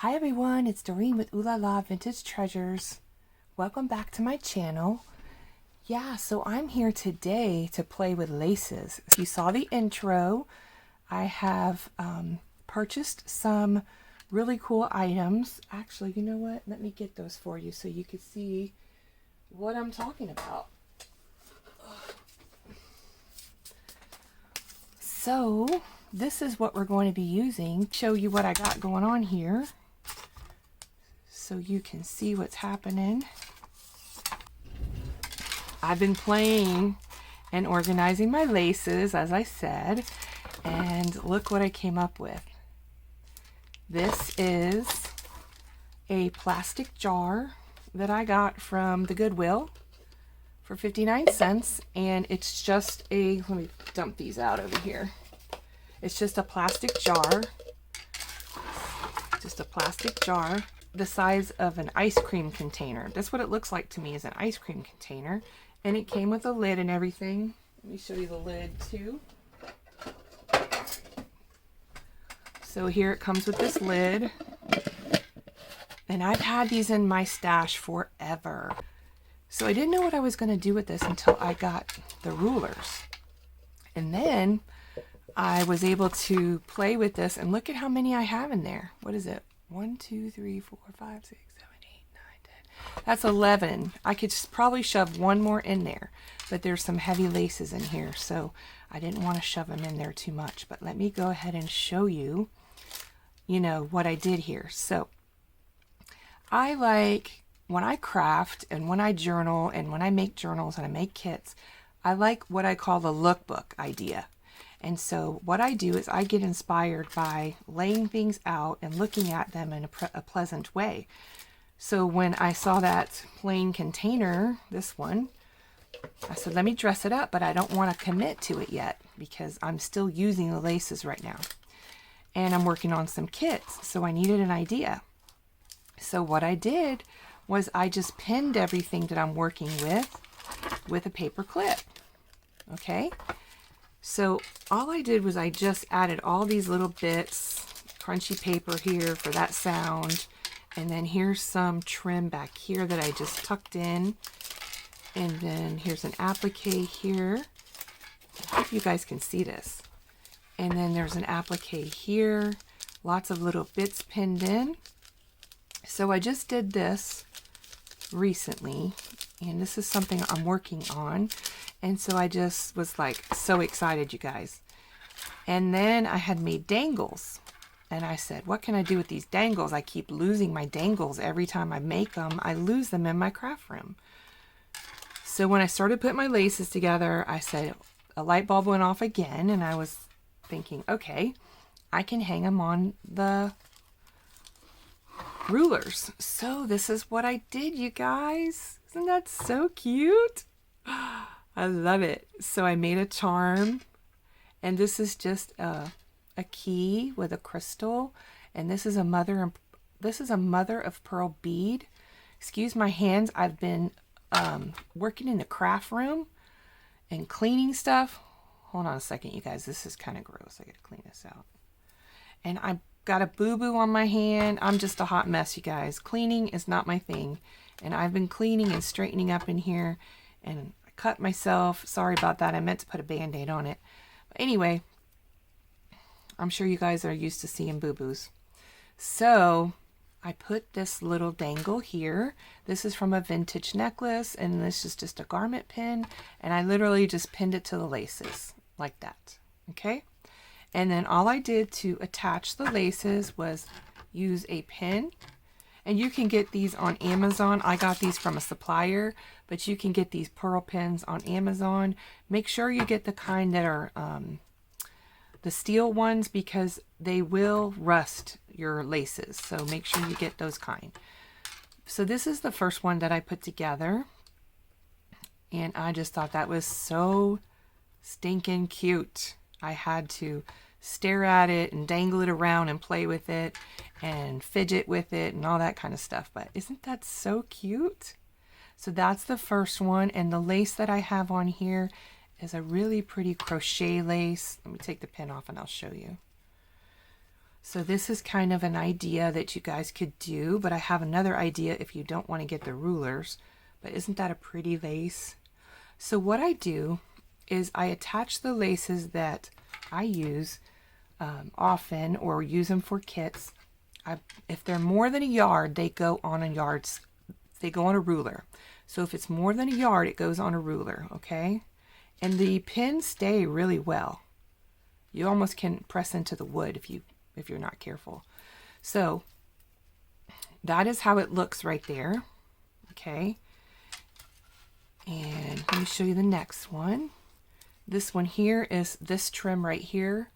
Hi everyone, it's Doreen with Ooh La La Vintage Treasures. Welcome back to my channel. Yeah, so I'm here today to play with laces. If you saw the intro, I have purchased some really cool items. Actually, you know what? Let me get those for you so you can see what I'm talking about. So, this is what we're going to be using. Show you what I got going on here, so you can see what's happening. I've been playing and organizing my laces, as I said, and look what I came up with. This is a plastic jar that I got from the Goodwill for 59 cents, and it's just a, let me dump these out over here. It's just a plastic jar, the size of an ice cream container. That's what it looks like to me, is an ice cream container. And it came with a lid and everything. Let me show you the lid too. So here it comes with this lid. And I've had these in my stash forever. So I didn't know what I was going to do with this until I got the rulers. And then I was able to play with this, and look at how many I have in there. What is it? 1, 2, 3, 4, 5, 6, 7, 8, 9, 10. That's 11. I could probably shove one more in there, but there's some heavy laces in here, so I didn't want to shove them in there too much. But let me go ahead and show you, what I did here. So I like, when I craft and when I journal and when I make journals and I make kits, I like what I call the lookbook idea. And so what I do is I get inspired by laying things out and looking at them in a pleasant way. So when I saw that plain container, this one, I said, let me dress it up, but I don't want to commit to it yet because I'm still using the laces right now. And I'm working on some kits, so I needed an idea. So what I did was I just pinned everything that I'm working with a paper clip. Okay? So all I did was I just added all these little bits, crunchy paper here for that sound, and then here's some trim back here that I just tucked in, and then here's an applique here. I hope you guys can see this. And then there's an applique here, lots of little bits pinned in. So I just did this recently, and this is something I'm working on. And so I just was like so excited, you guys. And then I had made dangles. And I said, what can I do with these dangles? I keep losing my dangles every time I make them. I lose them in my craft room. So when I started putting my laces together, I said, a light bulb went off again. And I was thinking, okay, I can hang them on the rulers. So this is what I did, you guys. Isn't that so cute? I love it. So I made a charm, and this is just a key with a crystal, and this is a mother of pearl bead. Excuse my hands. I've been working in the craft room and cleaning stuff. Hold on a second, you guys. This is kind of gross. I gotta clean this out. And I've got a boo-boo on my hand. I'm just a hot mess, you guys. Cleaning is not my thing, and I've been cleaning and straightening up in here, and cut myself. Sorry about that. I meant to put a band-aid on it. But anyway, I'm sure you guys are used to seeing boo-boos. So I put this little dangle here. This is from a vintage necklace, and this is just a garment pin. And I literally just pinned it to the laces like that. Okay? And then all I did to attach the laces was use a pin. And you can get these on Amazon. I got these from a supplier, but you can get these pearl pins on Amazon. Make sure you get the kind that are the steel ones, because they will rust your laces. So make sure you get those kind. So this is the first one that I put together. And I just thought that was so stinking cute. I had to stare at it and dangle it around and play with it and fidget with it and all that kind of stuff. But isn't that so cute? So that's the first one. And the lace that I have on here is a really pretty crochet lace. Let me take the pin off and I'll show you. So this is kind of an idea that you guys could do, but I have another idea if you don't want to get the rulers. But isn't that a pretty vase? So what I do is I attach the laces that I use often, or use them for kits. If they're more than a yard, they go on a ruler. So if it's more than a yard, it goes on a ruler, okay? And the pins stay really well. You almost can press into the wood if you're not careful. So that is how it looks right there, okay? And let me show you the next one. This one here is this trim right here.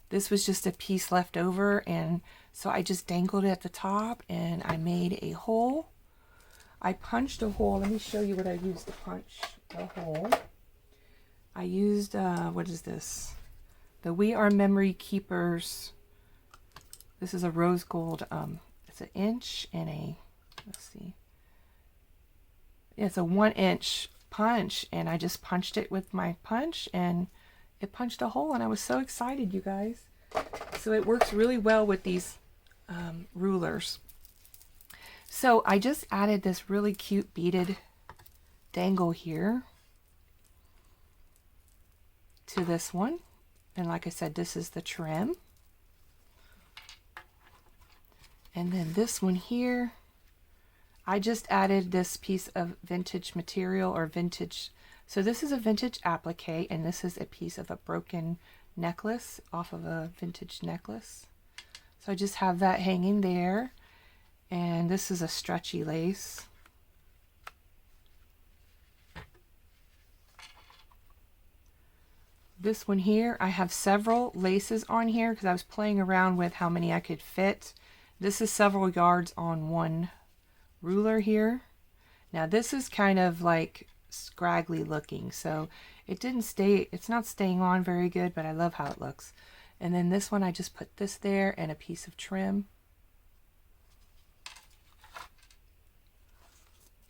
This was just a piece left over, and so I just dangled it at the top and I made a hole. I punched a hole. Let me show you what I used to punch a hole. I used, what is this? The We Are Memory Keepers. This is a rose gold, it's an inch and a, let's see. It's a 1 inch punch, and I just punched it with my punch and it punched a hole, and I was so excited, you guys. So it works really well with these rulers. So I just added this really cute beaded dangle here to this one. And like I said, this is the trim. And then this one here, I just added this piece of vintage material, or vintage. So this is a vintage applique, and this is a piece of a broken necklace off of a vintage necklace. So I just have that hanging there. And this is a stretchy lace. This one here, I have several laces on here because I was playing around with how many I could fit. This is several yards on one ruler here. Now this is kind of like scraggly looking, so it's not staying on very good, but I love how it looks. And then this one, I just put this there and a piece of trim.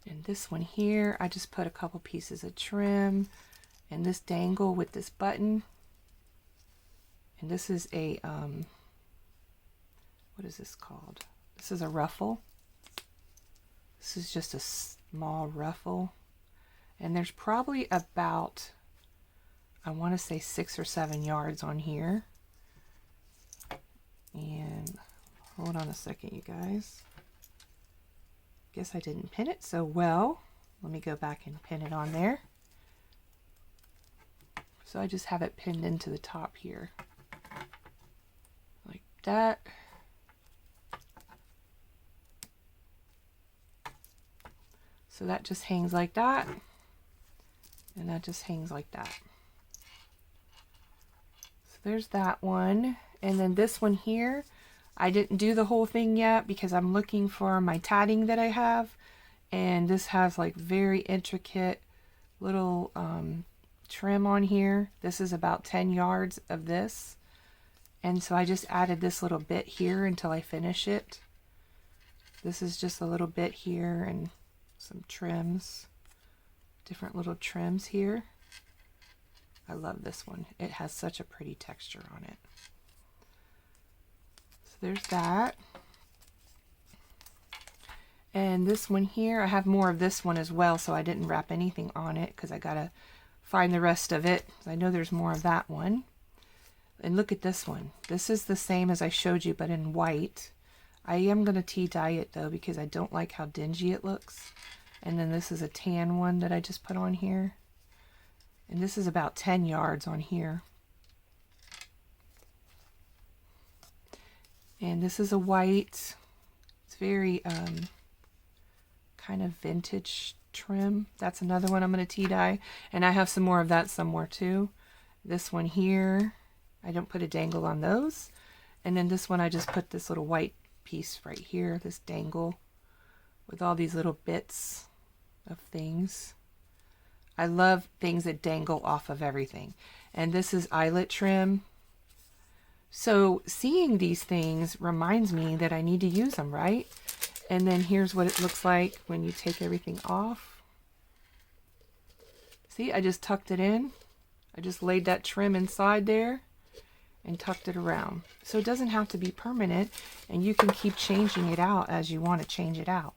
And this one here, I just put a couple pieces of trim, and this dangle with this button. And this is a, what is this called? This is a ruffle. This is just a small ruffle. And there's probably about, I want to say 6 or 7 yards on here. And hold on a second, you guys. Guess I didn't pin it so well. Let me go back and pin it on there. So I just have it pinned into the top here. Like that. So that just hangs like that. And that just hangs like that. So there's that one. And then this one here, I didn't do the whole thing yet because I'm looking for my tatting that I have. And this has like very intricate little trim on here. This is about 10 yards of this. And so I just added this little bit here until I finish it. This is just a little bit here and some trims, different little trims here. I love this one. It has such a pretty texture on it. So there's that. And this one here, I have more of this one as well, so I didn't wrap anything on it because I gotta find the rest of it. I know there's more of that one. And look at this one. This is the same as I showed you, but in white. I am gonna tea dye it though because I don't like how dingy it looks. And then this is a tan one that I just put on here. And this is about 10 yards on here. And this is a white. It's very kind of vintage trim. That's another one I'm going to tea dye. And I have some more of that somewhere too. This one here, I don't put a dangle on those. And then this one, I just put this little white piece right here, this dangle with all these little bits of things. I love things that dangle off of everything. And this is eyelet trim. So seeing these things reminds me that I need to use them, right? And then here's what it looks like when you take everything off. See, I just tucked it in. I just laid that trim inside there. and tucked it around. So it doesn't have to be permanent, and you can keep changing it out as you want to change it out.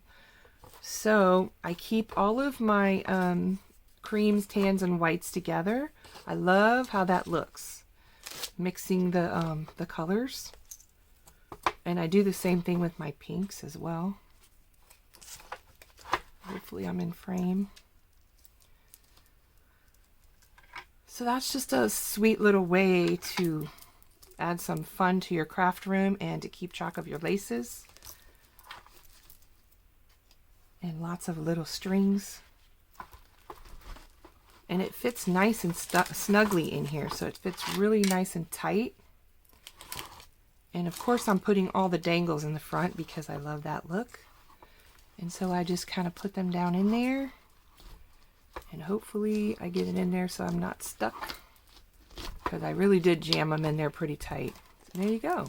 So I keep all of my creams, tans, and whites together. I love how that looks, mixing the colors. And I do the same thing with my pinks as well. Hopefully I'm in frame. So that's just a sweet little way to add some fun to your craft room and to keep track of your laces. And lots of little strings. And it fits nice and snugly in here, so it fits really nice and tight. And of course I'm putting all the dangles in the front because I love that look. And so I just kind of put them down in there. And hopefully I get it in there so I'm not stuck. Because I really did jam them in there pretty tight. So there you go.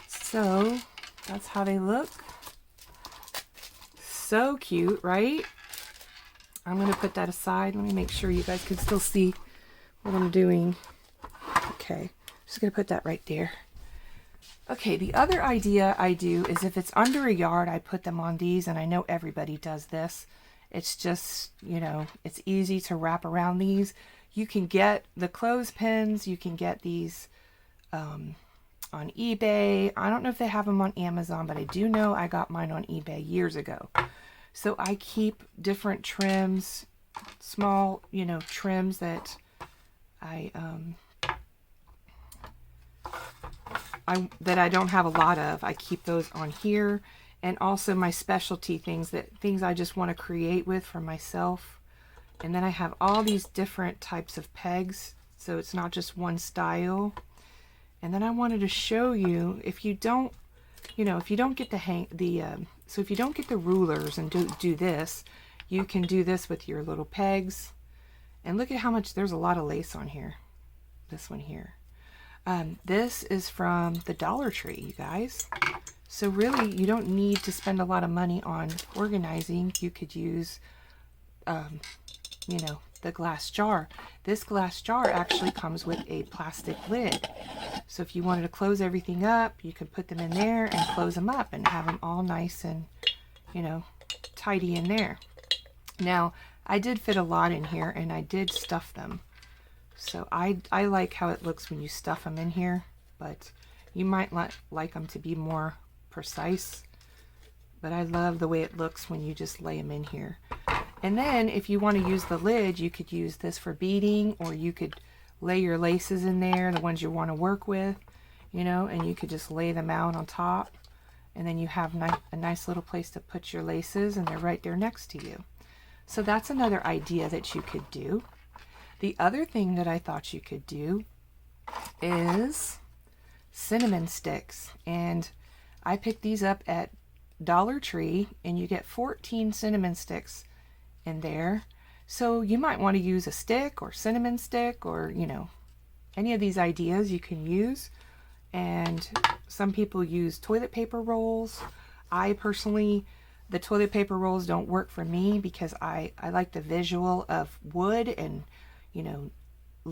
So that's how they look. So cute, right? I'm going to put that aside. Let me make sure you guys can still see what I'm doing. Okay, just going to put that right there. Okay, the other idea I do is if it's under a yard, I put them on these, and I know everybody does this. It's just, you know, it's easy to wrap around these. You can get the clothespins, you can get these on eBay. I don't know if they have them on Amazon, but I do know I got mine on eBay years ago. So I keep different trims, small, you know, trims that I don't have a lot of. I keep those on here, and also my specialty things I just want to create with for myself. And then I have all these different types of pegs, so it's not just one style. And then I wanted to show you, if you don't, you know, if you don't get so if you don't get the rulers and do this, you can do this with your little pegs. And look at how much, there's a lot of lace on here. This one here. This is from the Dollar Tree, you guys. So really, you don't need to spend a lot of money on organizing. You could use, you know, the glass jar. This glass jar actually comes with a plastic lid. So if you wanted to close everything up, you could put them in there and close them up and have them all nice and, you know, tidy in there. Now, I did fit a lot in here, and I did stuff them. So I like how it looks when you stuff them in here, but you might like them to be more precise. But I love the way it looks when you just lay them in here. And then if you want to use the lid, you could use this for beading, or you could lay your laces in there, the ones you want to work with, you know, and you could just lay them out on top. And then you have a nice little place to put your laces, and they're right there next to you. So that's another idea that you could do. The other thing that I thought you could do is cinnamon sticks. And I picked these up at Dollar Tree, and you get 14 cinnamon sticks in there. So you might want to use a stick or cinnamon stick, or, you know, any of these ideas you can use. And some people use toilet paper rolls. I personally, the toilet paper rolls don't work for me because I like the visual of wood and, you know,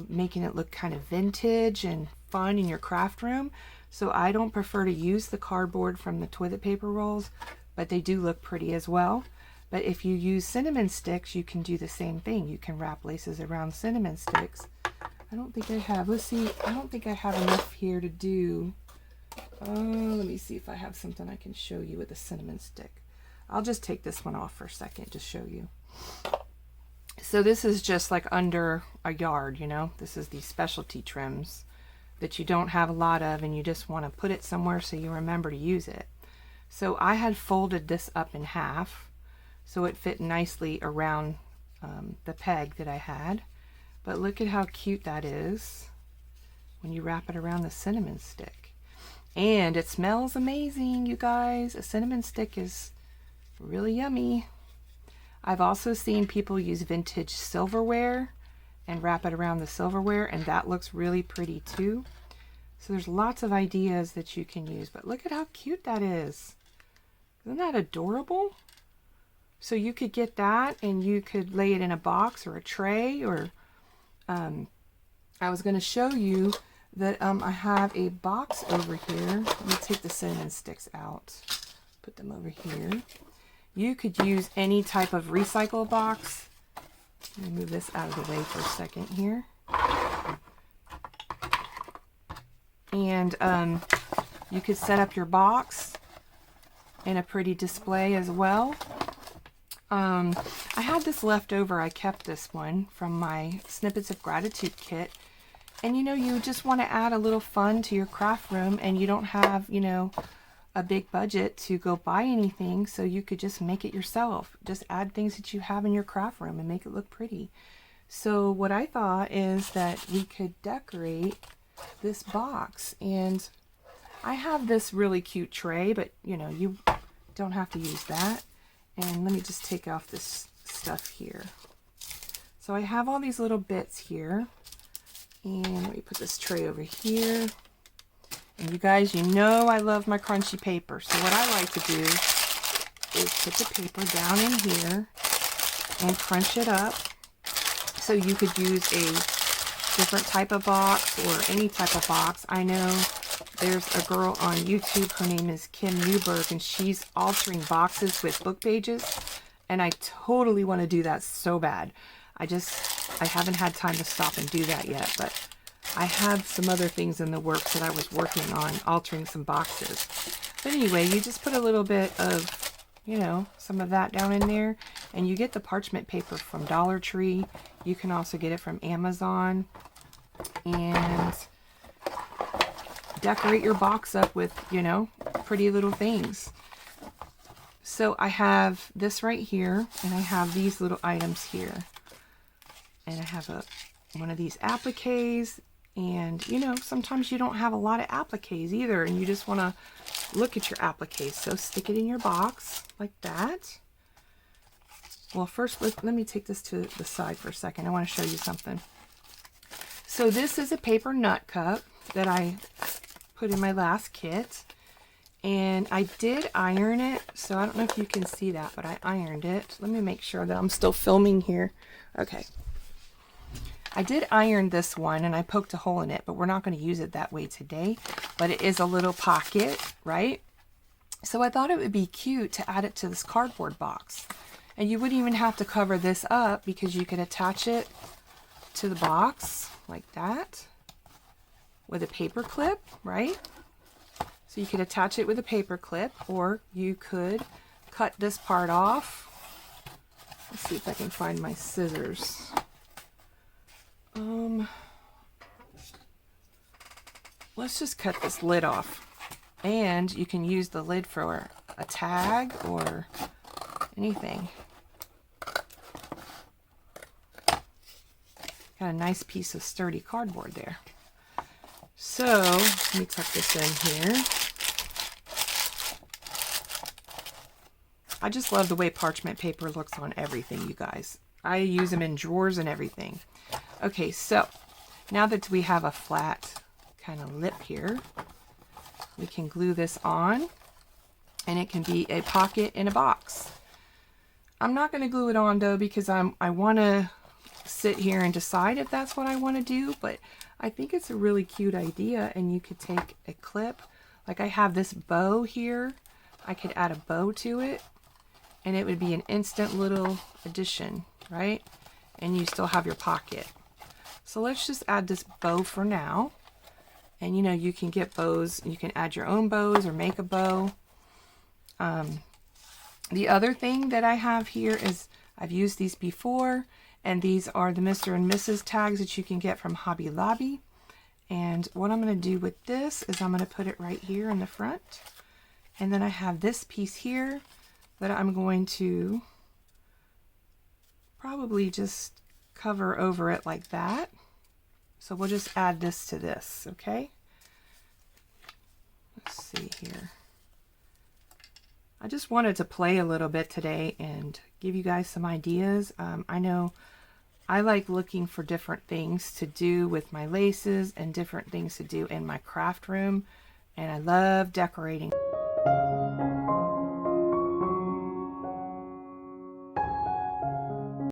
making it look kind of vintage and fun in your craft room. So I don't prefer to use the cardboard from the toilet paper rolls, but they do look pretty as well. But if you use cinnamon sticks, you can do the same thing. You can wrap laces around cinnamon sticks. I don't think I have, let's see, I don't think I have enough here to do. Let me see if I have something I can show you with a cinnamon stick. I'll just take this one off for a second to show you. So this is just like under a yard, you know. This is the specialty trims that you don't have a lot of, and you just want to put it somewhere so you remember to use it. So I had folded this up in half so it fit nicely around the peg that I had. But look at how cute that is when you wrap it around the cinnamon stick. And it smells amazing, you guys. A cinnamon stick is really yummy. I've also seen people use vintage silverware and wrap it around the silverware, and that looks really pretty too. So there's lots of ideas that you can use, but look at how cute that is. Isn't that adorable? So you could get that, and you could lay it in a box or a tray, or I was going to show you that I have a box over here. Let me take the cinnamon sticks out. Put them over here. You could use any type of recycle box. Let me move this out of the way for a second here. And you could set up your box in a pretty display as well. I had this left over. I kept this one from my Snippets of Gratitude kit. And you know, you just want to add a little fun to your craft room, and you don't have, you know, a big budget to go buy anything, so you could just make it yourself. Just add things that you have in your craft room and make it look pretty. So what I thought is that we could decorate this box, and I have this really cute tray, but you know, you don't have to use that. And let me just take off this stuff here. So I have all these little bits here. And let me put this tray over here. And you guys, you know I love my crunchy paper. So what I like to do is put the paper down in here and crunch it up. So you could use a different type of box or any type of box. I know there's a girl on YouTube, her name is Kim Newberg, and she's altering boxes with book pages. And I totally want to do that so bad. I haven't had time to stop and do that yet, but I have some other things in the works that I was working on, altering some boxes. But anyway, you just put a little bit of, you know, some of that down in there, and you get the parchment paper from Dollar Tree. You can also get it from Amazon, and decorate your box up with, you know, pretty little things. So I have this right here, and I have these little items here. And I have one of these appliques, and you know, sometimes you don't have a lot of appliques either, and you just want to look at your appliques. So stick it in your box like that. Well, first let me take this to the side for a second. I want to show you something. So this is a paper nut cup that I put in my last kit, and I did iron it. So I don't know if you can see that, but I ironed it. Let me make sure that I'm still filming here. Okay. I did iron this one, and I poked a hole in it, but we're not going to use it that way today. But it is a little pocket, right? So I thought it would be cute to add it to this cardboard box. And you wouldn't even have to cover this up, because you could attach it to the box like that with a paper clip, right? So you could attach it with a paper clip, or you could cut this part off. Let's see if I can find my scissors. Let's just cut this lid off, and you can use the lid for a tag or anything. Got a nice piece of sturdy cardboard there. So let me tuck this in here. I just love the way parchment paper looks on everything, you guys. I use them in drawers and everything. Okay, so now that we have a flat kind of lip here, we can glue this on, and it can be a pocket in a box. I'm not going to glue it on though, because I want to sit here and decide if that's what I want to do, but I think it's a really cute idea. And you could take a clip, like I have this bow here, I could add a bow to it, and it would be an instant little addition, right? And you still have your pocket. So let's just add this bow for now. And you know, you can get bows, you can add your own bows or make a bow. The other thing that I have here is, I've used these before, and these are the Mr. and Mrs. tags that you can get from Hobby Lobby. And what I'm going to do with this is I'm going to put it right here in the front. And then I have this piece here that I'm going to probably just cover over it like that. So we'll just add this to this, okay? Let's see here. I just wanted to play a little bit today and give you guys some ideas. I know I like looking for different things to do with my laces and different things to do in my craft room, and I love decorating.